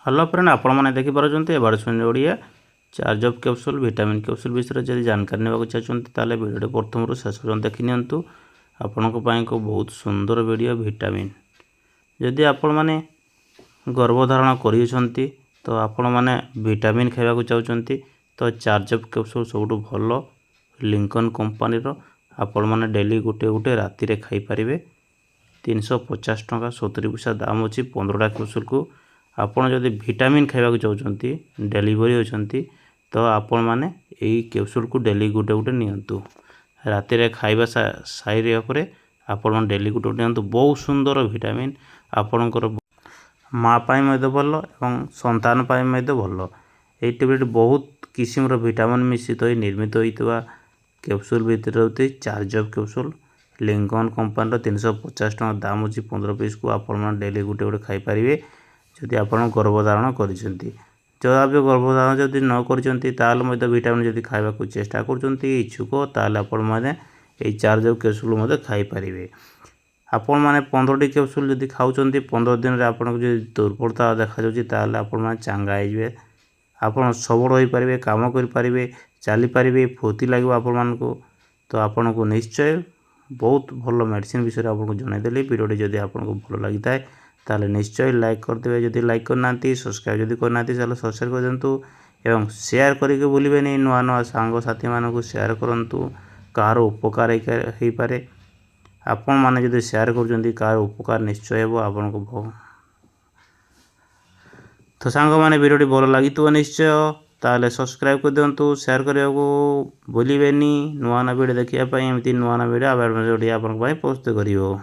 Hello friend, आपण मैंने देखिपुं एबारसन Odia charge of capsule vitamin capsule विषय में जब जानकारी नेबाक चाहते भिडियो प्रथम शेष पर्यटन देखी नियंतु। आपण को बहुत सुंदर वीडियो विटामिन जदि आपण मैंने गर्भधारण करी तो आपण मैंने विटामिन खाइबा चाहते तो चार्ज ऑफ कैप्सूल सब भल लिंकन कंपनी आपण मैंने डेली गोटे गोटे राति रे खाई पारिबे। 350 टंका 70 पैसा दाम अच्छी 15टा कैप्सूल को आपण जदि विटामिन खाइबा चाहते डेलीवरी होती तो आपण मैंने यही कैप्सूल को डेली गोटे गोटे नियंतु। राति रे खाइबा साइरे पर आपण डेली गोटे गोटे नियंतु। बहुत सुंदर विटामिन आपणकर माँ पाई भल और संतान पाई भल। ये टेबलेट बहुत किस्म विटामिन मिश्रित हो निर्मित होता कैप्सूल भितर होती charge of capsule Lincoln company 350 टंका दाम अच्छी 15 पीस को आपण डेली गोटे गोटे खाई पारिबे। जदि आप गर्भधारण कर गर्भधारण जदि न कर विटामिन जदि खाइबा चेष्टा कर इच्छुक ताल आपने चार्ज ऑफ कैप्सूल खाई पारिबे। आपण मैंने 15टी कैप्सूल जदि खाऊँ 15 दिन में आपको जो दुर्बलता देखा जाए आप चांगा हो आप सबल हो पारे कम करें चली पारे फुर्ती लगे आपण को। तो आपण को निश्चय बहुत भल मेडिसिन विषय आपको जनईदेली। वीडियो जदि आपको भल लगी था ताले निश्चय लाइक करदे। जदि लाइक करना सब्सक्राइब जदि करना सब्सक्राइब कर दिंतु एवं शेयर करके भूलिए नहीं। नुआ नुआ सांग साथी मानक शेयर करूँ कार उपकार हो पारे। आपण मैंने जदि शेयर कर कार उपकार निश्चय हो आपन को। तो सांग मैंने वीडियो भल लगी निश्चय ताले सब्सक्राइब कर दिंतु शेयर करने को भूलिए। नुआ नुआ वीडियो देखापी एमती नुआ नुआ वीडियो आप पोस्ट करियो।